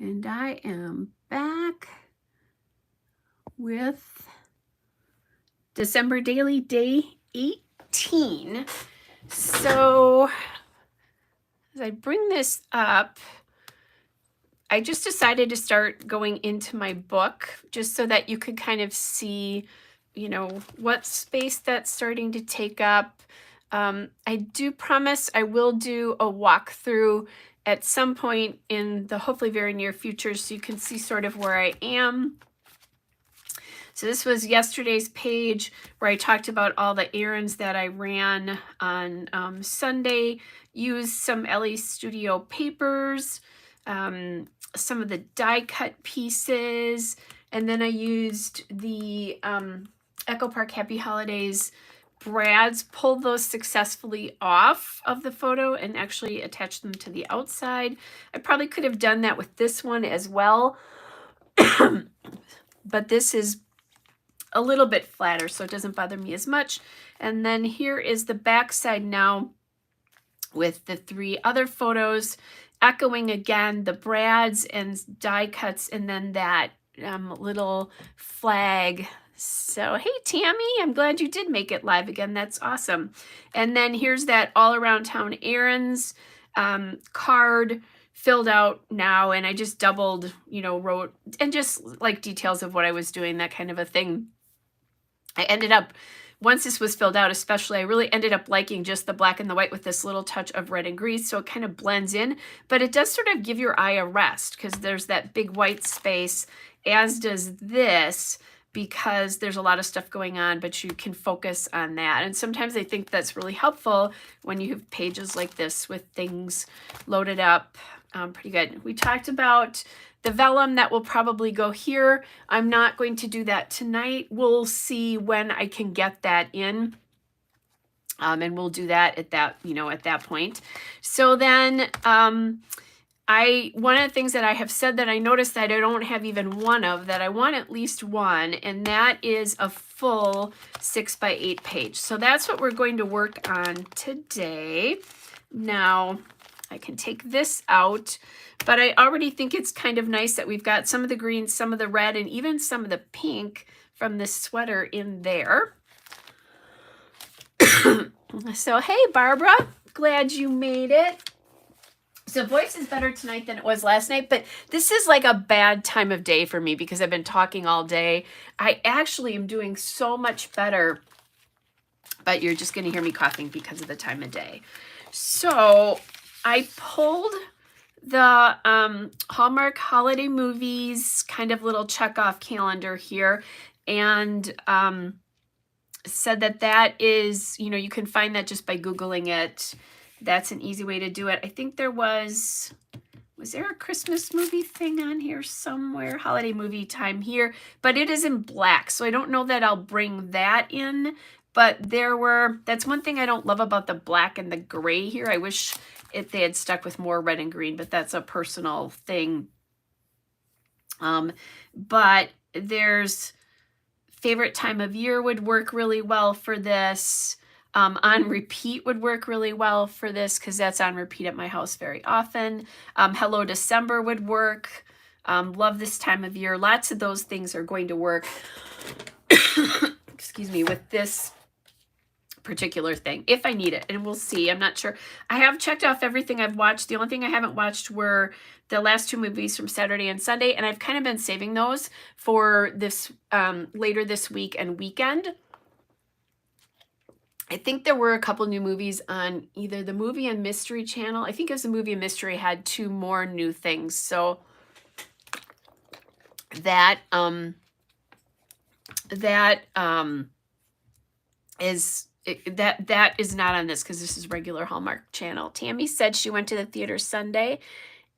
And I am back with December Daily Day 18. So as I bring this up, I just decided to start going into my book just so that you could kind of see, what space that's starting to take up. I do promise I will do a walkthrough at some point in the hopefully very near future so you can see sort of where I am. So this was yesterday's page where I talked about all the errands that I ran on Sunday, used some LE Studio papers, some of the die cut pieces, and then I used the Echo Park Happy Holidays brads, pulled those successfully off of the photo and actually attached them to the outside. I probably could have done that with this one as well, but this is a little bit flatter, so it doesn't bother me as much. And then here is the back side now with the 3 other photos, echoing again the brads and die cuts, and then that little flag. So hey Tammy, I'm glad you did make it live again. That's awesome. And then here's that all around town errands card filled out now, and I just doubled, wrote, and just like details of what I was doing, that kind of a thing. I ended up, once this was filled out especially, I really ended up liking just the black and the white with this little touch of red and green, so it kind of blends in, but it does sort of give your eye a rest because there's that big white space, as does this, because there's a lot of stuff going on, but you can focus on that. And sometimes I think that's really helpful when you have pages like this with things loaded up. Pretty good. We talked about the vellum that will probably go here. I'm not going to do that tonight. We'll see when I can get that in. And we'll do that at that, at that point. So then one of the things that I have said that I noticed that I don't have even one of, that I want at least one, and that is a full 6x8 page. So that's what we're going to work on today. Now, I can take this out, but I already think it's kind of nice that we've got some of the green, some of the red, and even some of the pink from this sweater in there. So, hey, Barbara, glad you made it. So voice is better tonight than it was last night, but this is like a bad time of day for me because I've been talking all day. I actually am doing so much better, but you're just going to hear me coughing because of the time of day. So I pulled the Hallmark holiday movies kind of little check-off calendar here, and said that is, you can find that just by Googling it. That's an easy way to do it. I think there was there a Christmas movie thing on here somewhere? Holiday movie time here, but it is in black, so I don't know that I'll bring that in. But that's one thing I don't love about the black and the gray here. I wish they had stuck with more red and green, but that's a personal thing. But there's favorite time of year would work really well for this. On repeat would work really well for this because that's on repeat at my house very often. Hello December would work. Love this time of year. Lots of those things are going to work. Excuse me, with this particular thing, if I need it, and we'll see. I'm not sure. I have checked off everything I've watched. The only thing I haven't watched were the last 2 movies from Saturday and Sunday, and I've kind of been saving those for this later this week and weekend. I think there were a couple new movies on either the Movie and Mystery channel. I think it was the Movie and Mystery had 2 more new things. So that is not on this because this is regular Hallmark channel. Tammy said she went to the theater Sunday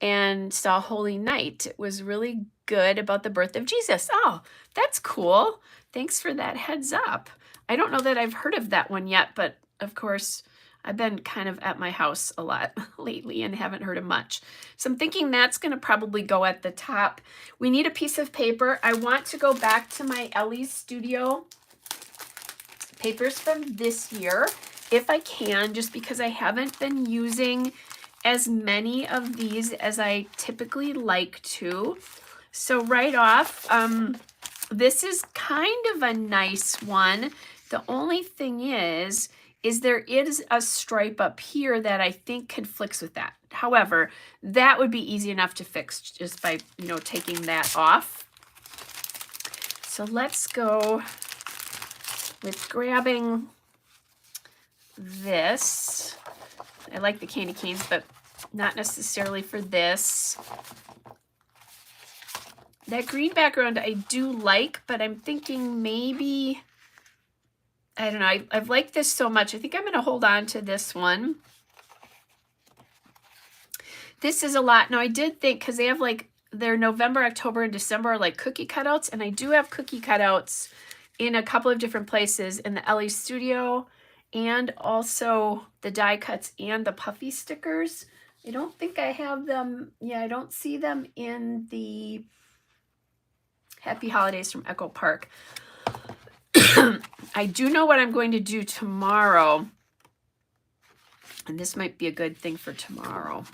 and saw Holy Night. It was really good, about the birth of Jesus. Oh, that's cool. Thanks for that heads up. I don't know that I've heard of that one yet, but of course, I've been kind of at my house a lot lately and haven't heard of much. So I'm thinking that's going to probably go at the top. We need a piece of paper. I want to go back to my LE Studio papers from this year, if I can, just because I haven't been using as many of these as I typically like to. So right off, this is kind of a nice one. The only thing is there is a stripe up here that I think conflicts with that. However, that would be easy enough to fix just by, you know, taking that off. So let's go with grabbing this. I like the candy canes, but not necessarily for this. That green background I do like, but I'm thinking maybe, I don't know, I've liked this so much. I think I'm going to hold on to this one. This is a lot. Now I did think, because they have like their November, October, and December are like cookie cutouts, and I do have cookie cutouts in a couple of different places, in the LA Studio and also the die cuts and the puffy stickers. I don't think I have them. Yeah, I don't see them in the Happy Holidays from Echo Park. I do know what I'm going to do tomorrow, and this might be a good thing for tomorrow.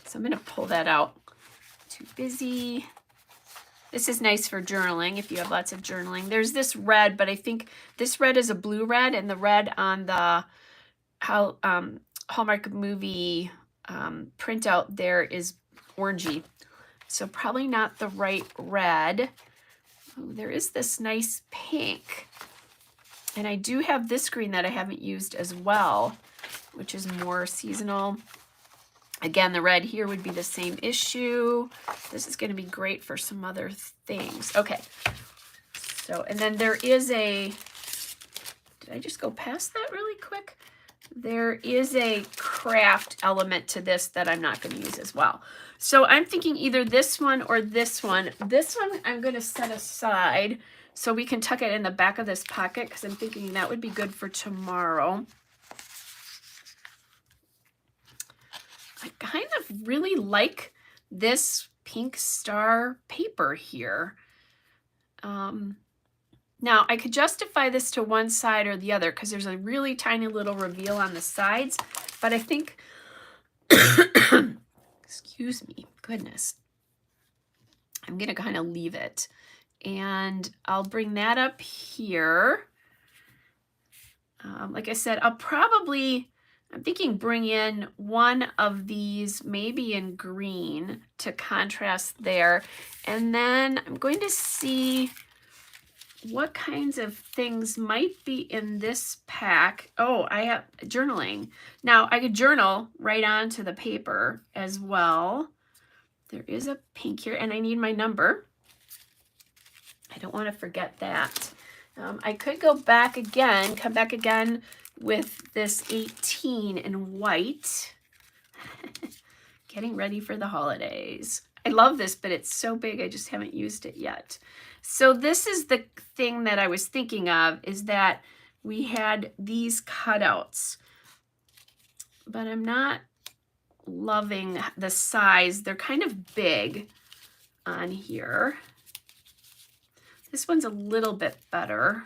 So I'm going to pull that out. Too busy. This is nice for journaling if you have lots of journaling. There's this red, but I think this red is a blue red, and the red on the Hallmark movie printout there is orangey. So probably not the right red. Oh, there is this nice pink. And I do have this green that I haven't used as well, which is more seasonal. Again, the red here would be the same issue. This is going to be great for some other things. Okay. So, and then there is a, did I just go past that really quick? There is a craft element to this that I'm not going to use as well. So I'm thinking either this one or this one. This one I'm going to set aside so we can tuck it in the back of this pocket, because I'm thinking that would be good for tomorrow. I kind of really like this pink star paper here. Now, I could justify this to one side or the other because there's a really tiny little reveal on the sides, but I think, excuse me, goodness, I'm going to kind of leave it. And I'll bring that up here. Like I said, I'll probably, I'm thinking bring in one of these, maybe in green, to contrast there. And then I'm going to see what kinds of things might be in this pack. Oh, I have journaling. Now, I could journal right onto the paper as well. There is a pink here, and I need my number. I don't want to forget that. I could go back again, come back again with this 18 in white. Getting ready for the holidays. I love this, but it's so big, I just haven't used it yet. So this is the thing that I was thinking of, is that we had these cutouts, but I'm not loving the size. They're kind of big on here. This one's a little bit better,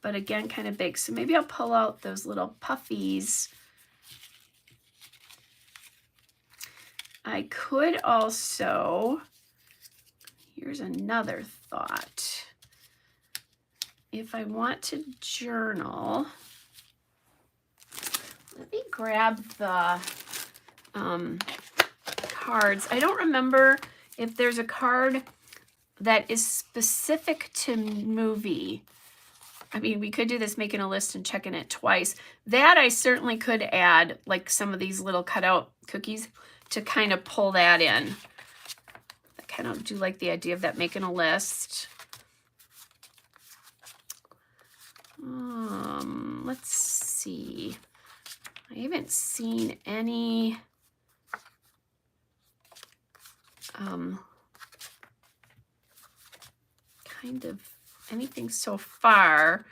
but again, kind of big. So maybe I'll pull out those little puffies. I could also, here's another thought. If I want to journal, let me grab the cards. I don't remember if there's a card that is specific to movie. I mean, we could do this making a list and checking it twice. That I certainly could add, like some of these little cutout cookies, to kind of pull that in. I kind of do like the idea of that, making a list. Let's see. I haven't seen any kind of anything so far.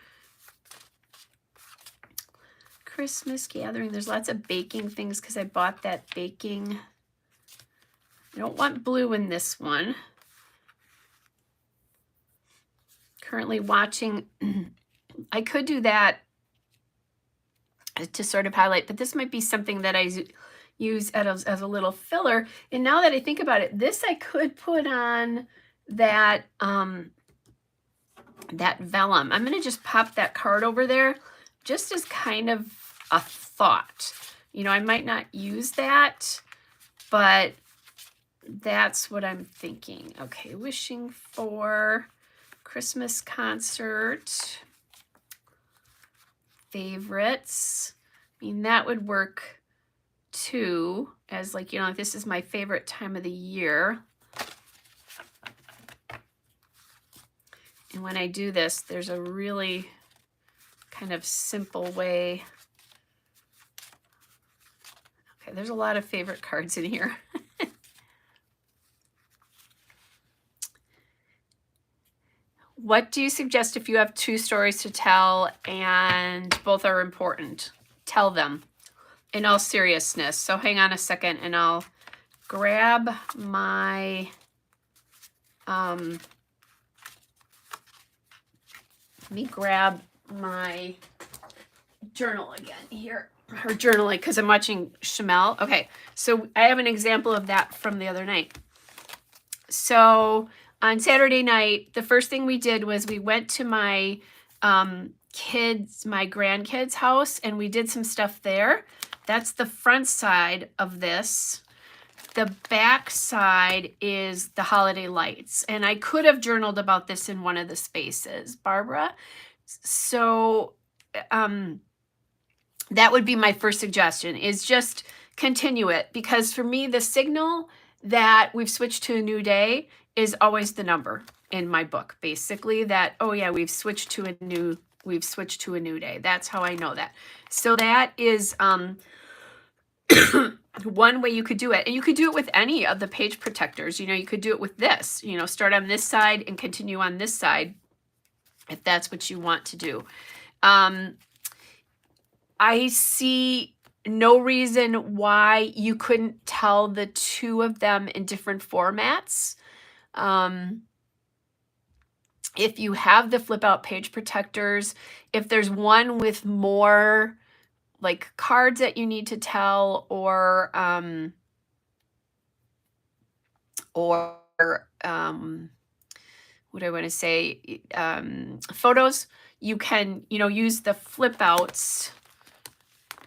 Christmas gathering. There's lots of baking things because I bought that baking. I don't want blue in this one. Currently watching. I could do that to sort of highlight, but this might be something that I use as a little filler. And now that I think about it, this I could put on that that vellum. I'm going to just pop that card over there just as kind of a thought. You know, I might not use that, but that's what I'm thinking. Okay, wishing for Christmas concert, favorites. I mean, that would work too, as like, you know, this is my favorite time of the year. And when I do this, there's a really kind of simple way. Okay, there's a lot of favorite cards in here. What do you suggest if you have two stories to tell and both are important? Tell them in all seriousness. So hang on a second and I'll grab my let me grab my journal again here. Her journaling, because I'm watching Shamel. Okay, so I have an example of that from the other night. So on Saturday night, the first thing we did was we went to my grandkids' house, and we did some stuff there. That's the front side of this. The back side is the holiday lights. And I could have journaled about this in one of the spaces, Barbara. So that would be my first suggestion, is just continue it. Because for me, the signal that we've switched to a new day is always the number in my book, basically, that, oh yeah, we've switched to a new day. That's how I know that. So that is one way you could do it. And you could do it with any of the page protectors. You know, you could do it with this, you know, start on this side and continue on this side, if that's what you want to do. I see no reason why you couldn't tell the two of them in different formats. If you have the flip out page protectors, if there's one with more like cards that you need to tell, or what do I want to say, photos, you can, you know, use the flip outs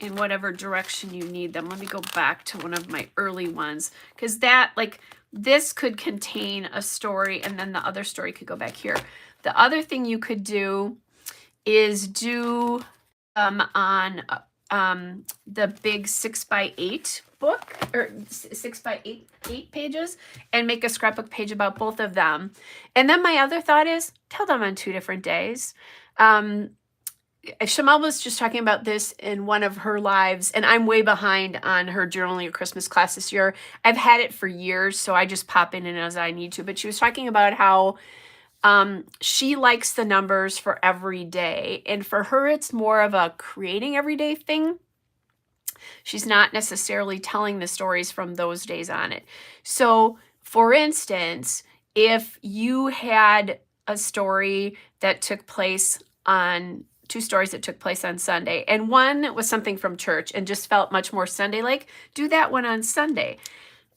in whatever direction you need them. Let me go back to one of my early ones, because that, like, this could contain a story and then the other story could go back here. The other thing you could do is do on the big 6x8 book, or 6x8 pages, and make a scrapbook page about both of them. And then my other thought is tell them on 2 different days. Shamel was just talking about this in one of her lives, and I'm way behind on her journaling a Christmas class this year. I've had it for years, so I just pop in and as I need to. But she was talking about how she likes the numbers for every day. And for her, it's more of a creating everyday thing. She's not necessarily telling the stories from those days on it. So, for instance, if you had a story that took place on 2 stories that took place on Sunday, and one was something from church and just felt much more Sunday-like, do that one on Sunday.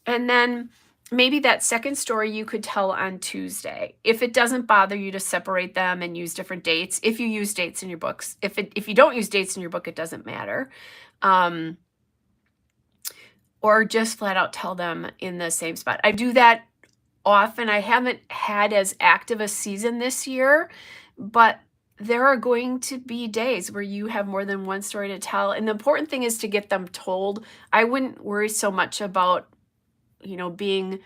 And then maybe that second story you could tell on Tuesday, if it doesn't bother you to separate them and use different dates. If you use dates in your books, if you don't use dates in your book, it doesn't matter. Or just flat out tell them in the same spot. I do that often. I haven't had as active a season this year, but there are going to be days where you have more than one story to tell. And the important thing is to get them told. I wouldn't worry so much about, you know, being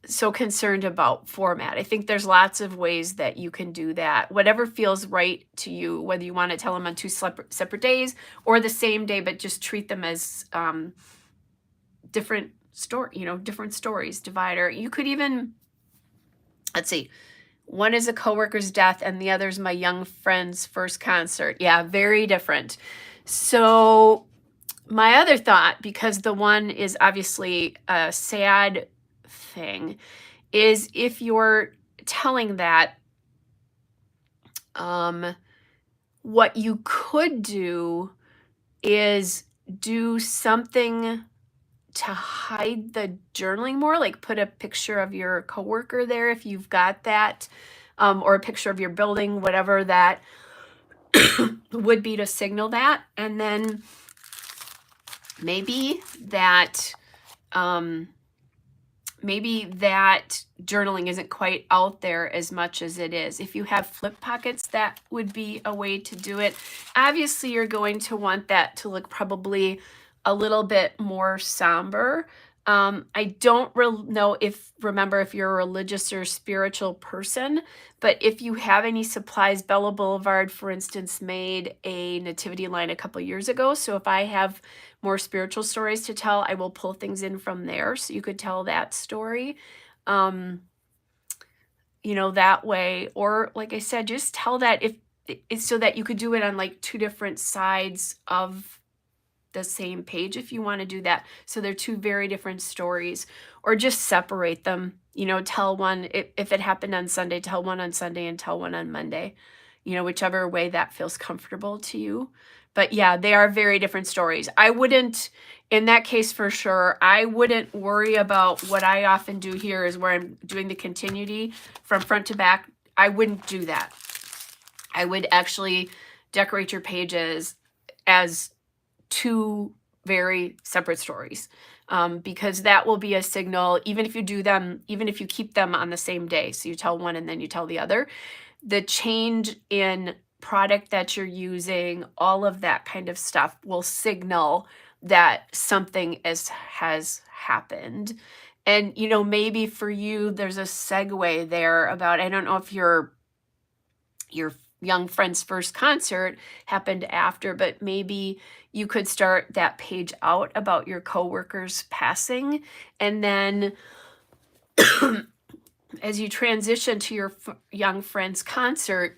so concerned about format. I think there's lots of ways that you can do that. Whatever feels right to you, whether you want to tell them on 2 separate days or the same day, but just treat them as different stories, divider. You could even, let's see, one is a coworker's death and the other is my young friend's first concert. Yeah, very different. So my other thought, because the one is obviously a sad thing, is if you're telling that, what you could do is do something to hide the journaling more, like put a picture of your coworker there if you've got that, or a picture of your building, whatever that would be to signal that. And then maybe that journaling isn't quite out there as much as it is. If you have flip pockets, that would be a way to do it. Obviously, you're going to want that to look probably a little bit more somber. I don't remember if you're a religious or spiritual person, but if you have any supplies, Bella Boulevard, for instance, made a nativity line a couple years ago. So if I have more spiritual stories to tell, I will pull things in from there. So you could tell that story, that way. Or like I said, just tell that if it's so that you could do it on like two different sides of the same page if you want to do that. So they're two very different stories, or just separate them, tell one, if it happened on Sunday, tell one on Sunday and tell one on Monday, whichever way that feels comfortable to you. But yeah, they are very different stories. I wouldn't, in that case for sure, I wouldn't worry about what I often do here is where I'm doing the continuity from front to back. I wouldn't do that. I would actually decorate your pages as two very separate stories, because that will be a signal, even if you keep them on the same day. So you tell one and then you tell the other. The change in product that you're using, all of that kind of stuff will signal that something has happened. And, maybe for you, there's a segue there about, I don't know if your young friend's first concert happened after, but maybe you could start that page out about your coworkers passing. And then as you transition to your young friend's concert,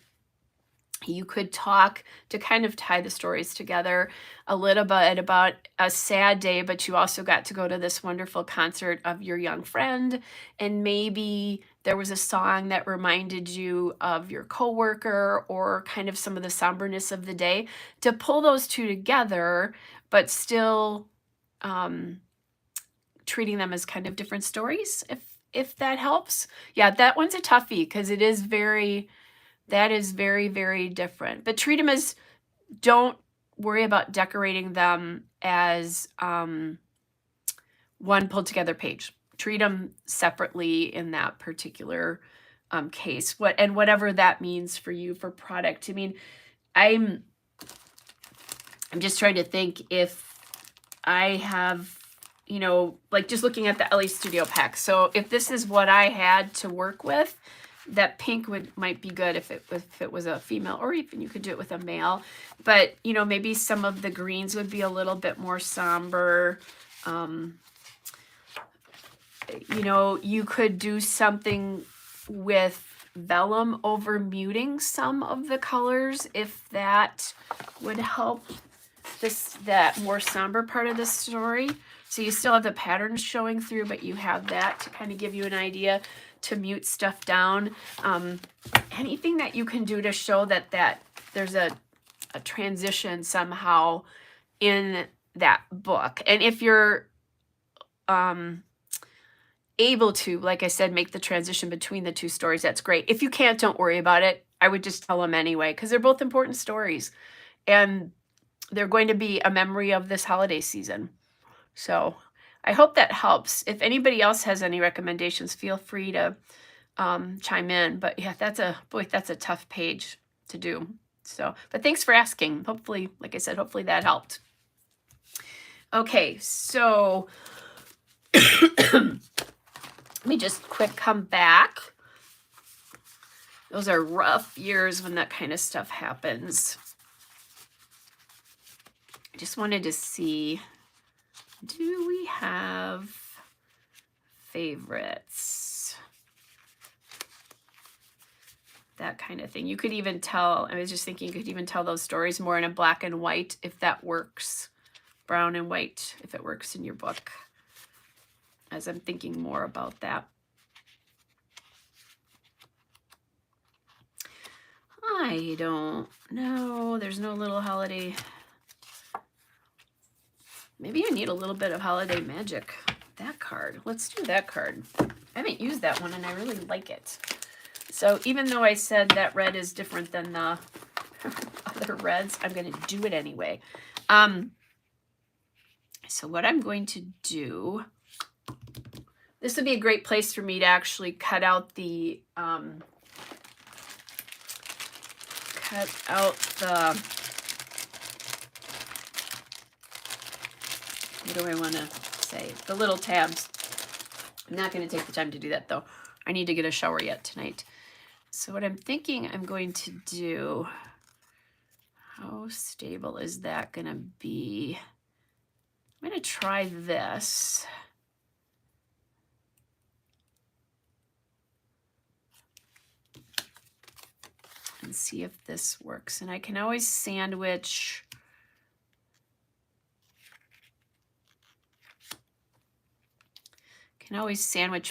you could talk to kind of tie the stories together a little bit about a sad day, but you also got to go to this wonderful concert of your young friend. And maybe there was a song that reminded you of your coworker, or kind of some of the somberness of the day, to pull those two together, but still treating them as kind of different stories, if that helps. Yeah, that one's a toughie because that is very, very different. But treat them as, don't worry about decorating them as one pulled together page. Treat them separately in that particular case. Whatever that means for you for product. I mean, I'm just trying to think if I have, like just looking at the LA Studio pack. So if this is what I had to work with, that pink might be good if it was a female, or even you could do it with a male. But maybe some of the greens would be a little bit more somber. You could do something with vellum over muting some of the colors, if that would help that more somber part of the story. So you still have the patterns showing through, but you have that to kind of give you an idea to mute stuff down. Anything that you can do to show that there's a transition somehow in that book. And if you're able to, like I said, make the transition between the two stories, that's great. If you can't, don't worry about it. I would just tell them anyway, because they're both important stories. And they're going to be a memory of this holiday season. So I hope that helps. If anybody else has any recommendations, feel free to chime in. But yeah, that's a tough page to do. So, but thanks for asking. Hopefully, like I said, hopefully that helped. Okay, so let me just come back. Those are rough years when that kind of stuff happens. I just wanted to see, do we have favorites? That kind of thing. You could even tell, I was just thinking, you could even tell those stories more in a black and white if that works. Brown and white, if it works in your book. As I'm thinking more about that. I don't know. There's no little holiday. Maybe I need a little bit of holiday magic. That card. Let's do that card. I haven't used that one and I really like it. So even though I said that red is different than the other reds, I'm going to do it anyway. So what I'm going to do, this would be a great place for me to actually cut out the, what do I want to say? The little tabs. I'm not going to take the time to do that though. I need to get a shower yet tonight. So what I'm thinking I'm going to do, how stable is that going to be? I'm going to try this. And see if this works. And I can always sandwich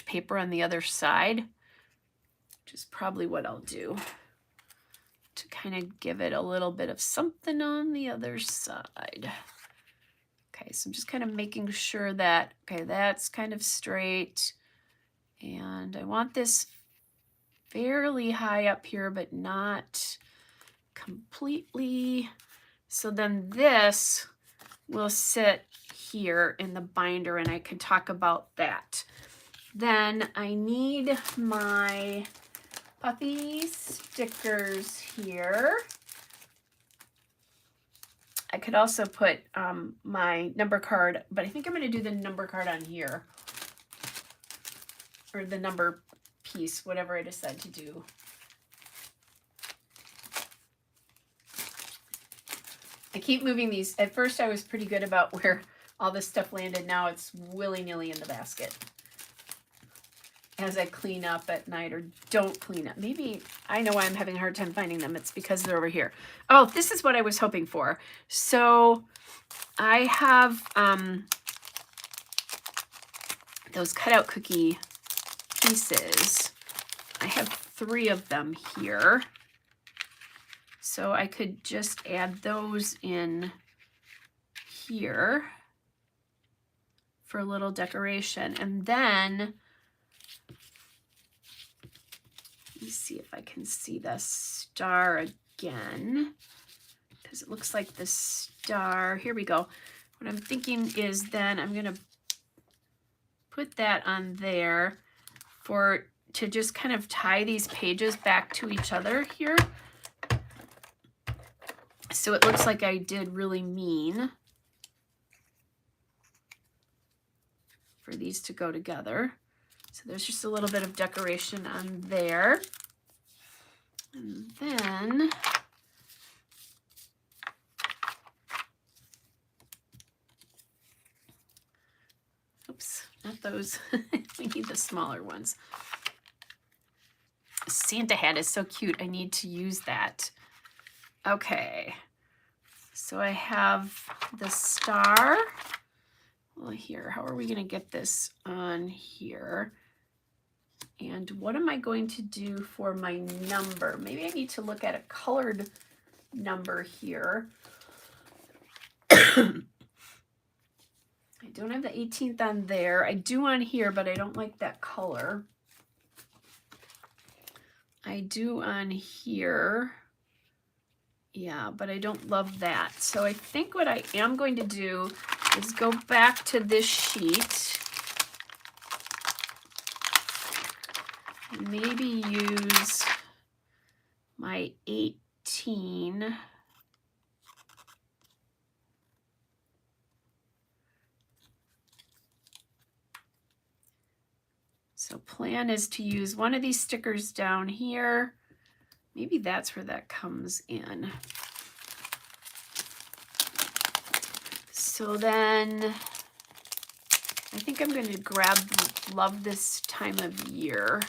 paper on the other side, which is probably what I'll do to kind of give it a little bit of something on the other side. Okay, so I'm just kind of making sure that, okay, that's kind of straight. And I want this fairly high up here, but not completely. So then this will sit here in the binder and I can talk about that. Then I need my puffy stickers here. I could also put my number card, but I think I'm going to do the number card on here. Or the number piece, whatever I decide to do. I keep moving these. At first I was pretty good about where all this stuff landed. Now it's willy-nilly in the basket. As I clean up at night or don't clean up. Maybe I know why I'm having a hard time finding them. It's because they're over here. Oh, this is what I was hoping for. So I have those cutout cookie pieces. I have 3 of them here. So I could just add those in here for a little decoration. And then, let me see if I can see the star again, because it looks like the star, here we go. What I'm thinking is then I'm going to put that on there to just kind of tie these pages back to each other here. So it looks like I did really mean for these to go together. So there's just a little bit of decoration on there. And then oops, not those. We need the smaller ones. Santa hat is so cute. I need to use that. Okay. So I have the star. Well, here, how are we going to get this on here? And what am I going to do for my number? Maybe I need to look at a colored number here. I don't have the 18th on there. I do on here, but I don't like that color. I do on here. Yeah, but I don't love that. So I think what I am going to do is go back to this sheet and maybe use my 18. So plan is to use one of these stickers down here. Maybe that's where that comes in. So then I think I'm going to grab Love This Time of Year.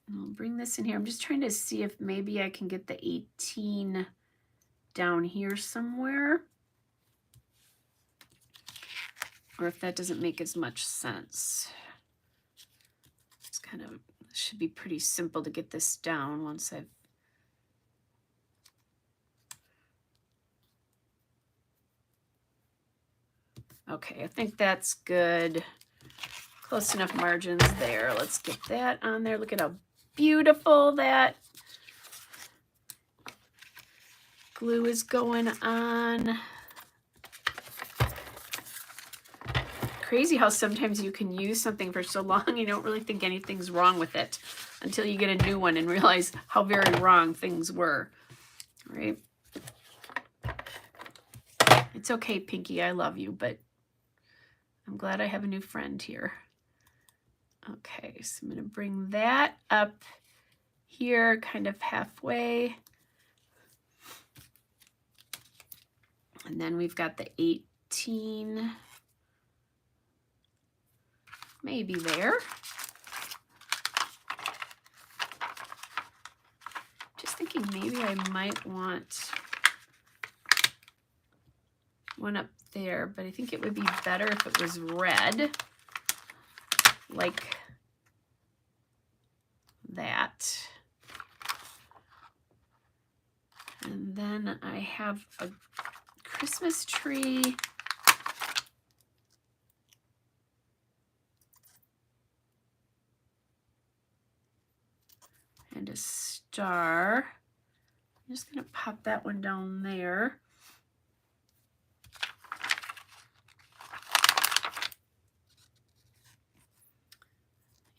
And I'll bring this in here. I'm just trying to see if maybe I can get the 18 down here somewhere, or if that doesn't make as much sense. It's kind of should be pretty simple to get this down once I've okay, I think that's good. Close enough margins there. Let's get that on there. Look at how beautiful that glue is going on. Crazy how sometimes you can use something for so long you don't really think anything's wrong with it until you get a new one and realize how very wrong things were, right? It's okay, Pinky, I love you, but I'm glad I have a new friend here. Okay, so I'm going to bring that up here, kind of halfway. And then we've got the 18, maybe there. Just thinking maybe I might want one up there, but I think it would be better if it was red, like that. And then I have a Christmas tree. And a star. I'm just going to pop that one down there.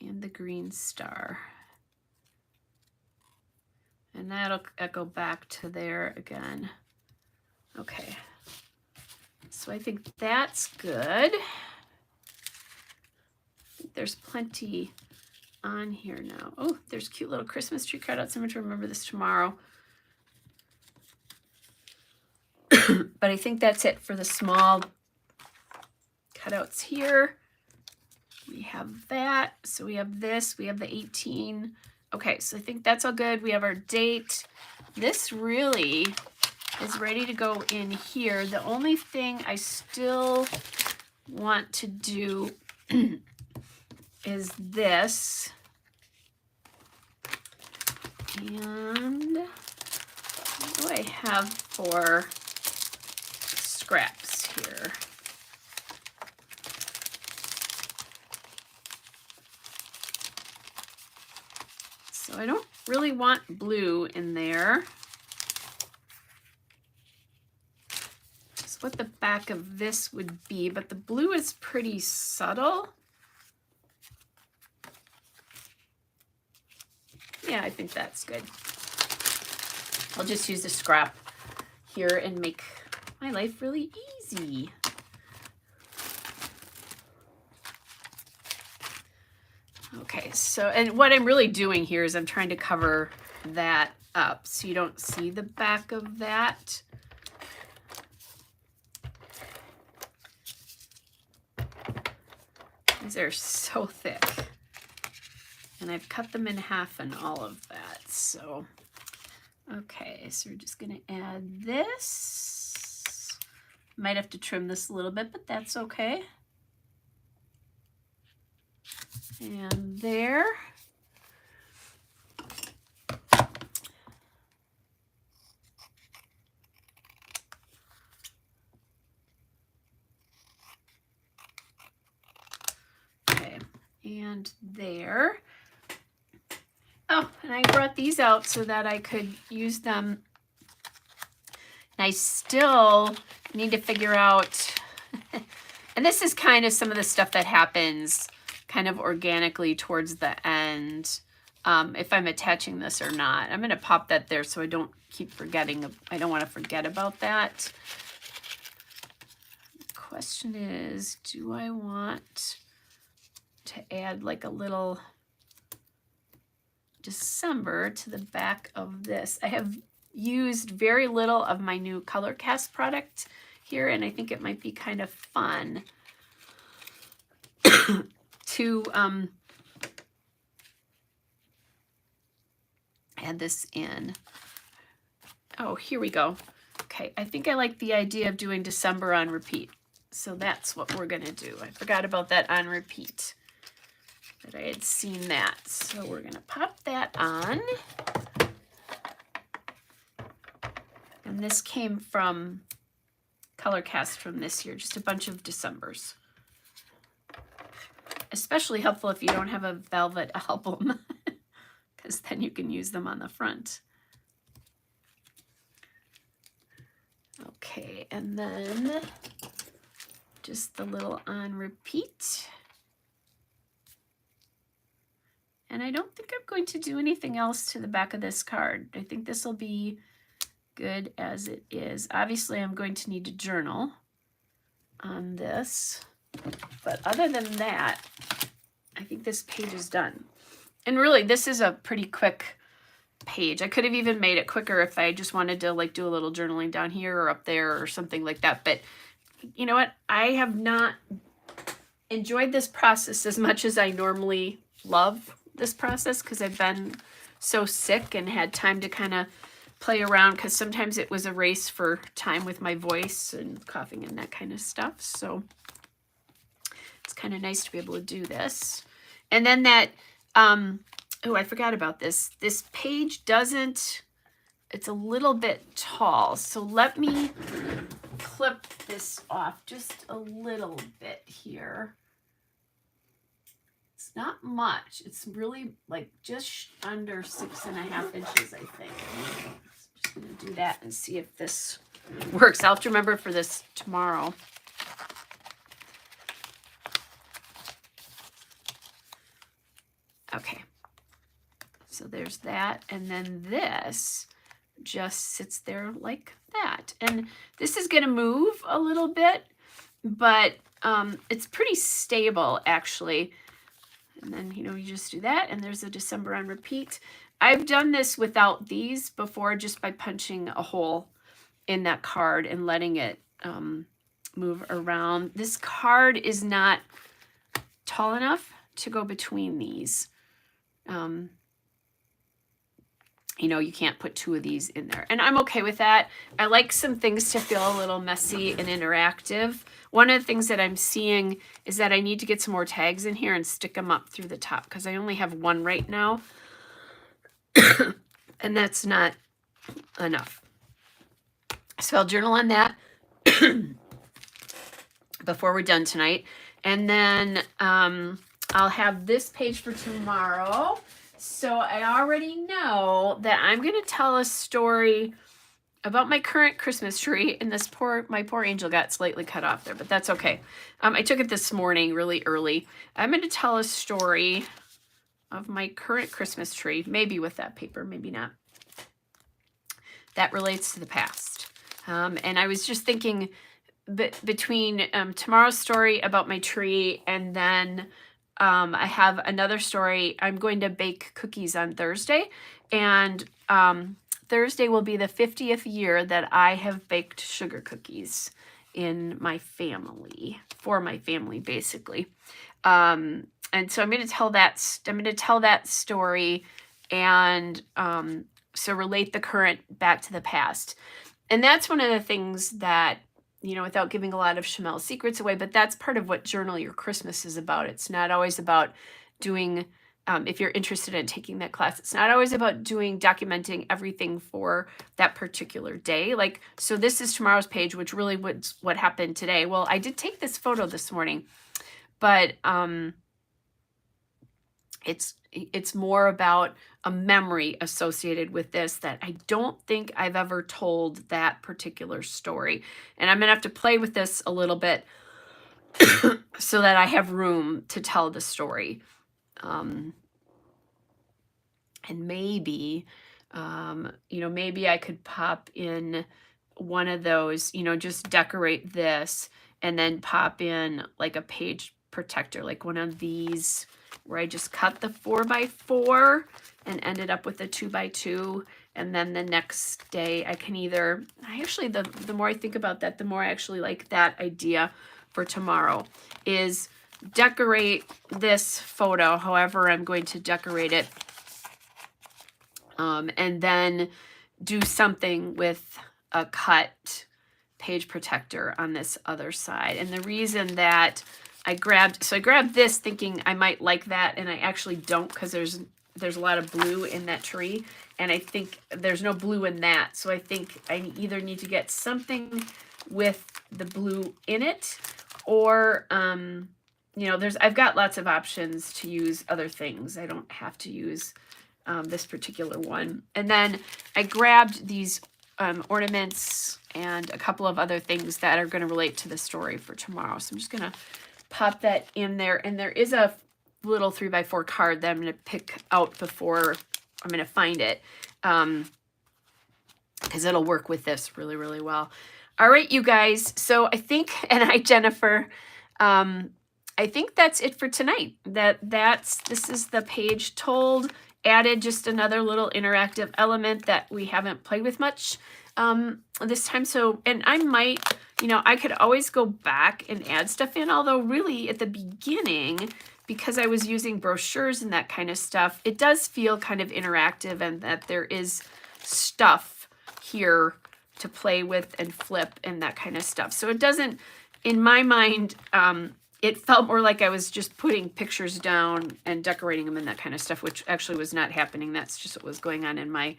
And the green star. And that'll echo back to there again. Okay. So I think that's good. I think there's plenty on here now. Oh, there's cute little Christmas tree cutouts. I'm going to remember this tomorrow. But I think that's it for the small cutouts here. We have that. So we have this. We have the 18. Okay, so I think that's all good. We have our date. This really is ready to go in here. The only thing I still want to do is this. And what do I have for scraps here? So I don't really want blue in there. That's what the back of this would be, but the blue is pretty subtle. Yeah, I think that's good. I'll just use the scrap here and make my life really easy. Okay, so, and what I'm really doing here is I'm trying to cover that up so you don't see the back of that. These are so thick. And I've cut them in half and all of that. So, okay, so we're just going to add this. Might have to trim this a little bit, but that's okay. And there. Okay, and there. Oh, and I brought these out so that I could use them. And I still need to figure out, and this is kind of some of the stuff that happens kind of organically towards the end, if I'm attaching this or not. I'm going to pop that there so I don't keep forgetting. I don't want to forget about that. The question is, do I want to add like a little December to the back of this? I have used very little of my new Color Cast product here, and I think it might be kind of fun to add this in. Oh, here we go. Okay, I think I like the idea of doing December on repeat. So that's what we're going to do. I forgot about that on repeat. that I had seen that. So we're going to pop that on. And this came from ColorCast from this year, just a bunch of Decembers. Especially helpful if you don't have a velvet album, because then you can use them on the front. Okay, and then just the little on repeat. And I don't think I'm going to do anything else to the back of this card. I think this will be good as it is. Obviously, I'm going to need to journal on this. But other than that, I think this page is done. And really, this is a pretty quick page. I could have even made it quicker if I just wanted to like do a little journaling down here or up there or something like that. But you know what? I have not enjoyed this process as much as I normally love this process because I've been so sick and had time to kind of play around because sometimes it was a race for time with my voice and coughing and that kind of stuff. So it's kind of nice to be able to do this. And then that, oh, I forgot about this. This page doesn't, it's a little bit tall. So let me clip this off just a little bit here. It's not much. It's really like just under 6.5 inches, I think. I'm just going to do that and see if this works. I'll have to remember for this tomorrow. Okay. So there's that. And then this just sits there like that. And this is going to move a little bit, but it's pretty stable actually. And then, you know, you just do that and there's a December on repeat. I've done this without these before just by punching a hole in that card and letting it move around. This card is not tall enough to go between these. You know, you can't put 2 of these in there. And I'm okay with that. I like some things to feel a little messy and interactive. One of the things that I'm seeing is that I need to get some more tags in here and stick them up through the top because I only have 1 right now. And that's not enough. So I'll journal on that before we're done tonight. And then I'll have this page for tomorrow. So I already know that I'm going to tell a story about my current Christmas tree, and my poor angel got slightly cut off there, but that's okay. I took it this morning really early. I'm going to tell a story of my current Christmas tree, maybe with that paper, maybe not. That relates to the past. And I was just thinking between tomorrow's story about my tree and then I have another story. I'm going to bake cookies on Thursday, and Thursday will be the 50th year that I have baked sugar cookies in my family, for my family, basically. And so I'm going to tell that story and so relate the current back to the past. And that's one of the things that, you know, without giving a lot of Chamelle's secrets away, but that's part of what Journal Your Christmas is about. It's not always about doing, if you're interested in taking that class, it's not always about documenting everything for that particular day. Like, so this is tomorrow's page, which really was what happened today. Well, I did take this photo this morning, but it's more about a memory associated with this that I don't think I've ever told that particular story. And I'm going to have to play with this a little bit so that I have room to tell the story. And maybe, you know, maybe I could pop in one of those, you know, just decorate this and then pop in like a page protector, like one of these where I just cut the 4x4 and ended up with a 2x2. And then the next day I can either, the more I think about that, the more I actually like that idea for tomorrow is decorate this photo however I'm going to decorate it. And then do something with a cut page protector on this other side. And the reason that I grabbed this thinking I might like that, and I actually don't, because there's a lot of blue in that tree, and I think there's no blue in that. So I think I either need to get something with the blue in it, or you know, I've got lots of options to use other things. I don't have to use this particular one. And then I grabbed these ornaments and a couple of other things that are going to relate to the story for tomorrow. So I'm just going to pop that in there. And there is a little 3x4 card that I'm going to pick out before I'm going to find it, because it'll work with this really, really well. All right, you guys. So I think, and hi, Jennifer. I think that's it for tonight. This is the page told. Added just another little interactive element that we haven't played with much this time. So, and I might, you know, I could always go back and add stuff in, although really at the beginning, because I was using brochures and that kind of stuff, it does feel kind of interactive, and that there is stuff here to play with and flip and that kind of stuff. So it doesn't, in my mind, it felt more like I was just putting pictures down and decorating them and that kind of stuff, which actually was not happening. That's just what was going on in my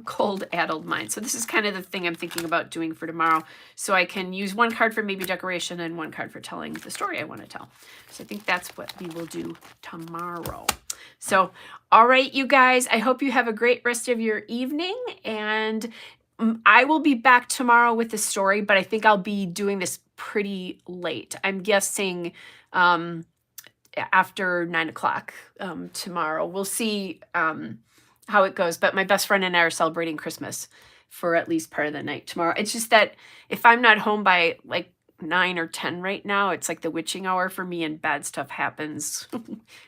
cold-addled mind. So this is kind of the thing I'm thinking about doing for tomorrow. So I can use one card for maybe decoration and one card for telling the story I want to tell. So I think that's what we will do tomorrow. So, all right, you guys, I hope you have a great rest of your evening, and I will be back tomorrow with the story, but I think I'll be doing this pretty late. I'm guessing after 9 o'clock tomorrow. We'll see how it goes, but my best friend and I are celebrating Christmas for at least part of the night tomorrow. It's just that if I'm not home by like 9 or 10 right now, it's like the witching hour for me, and bad stuff happens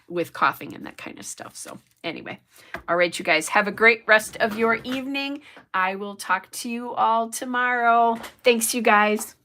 with coughing and that kind of stuff. So anyway, all right, you guys, have a great rest of your evening. I will talk to you all tomorrow. Thanks, you guys.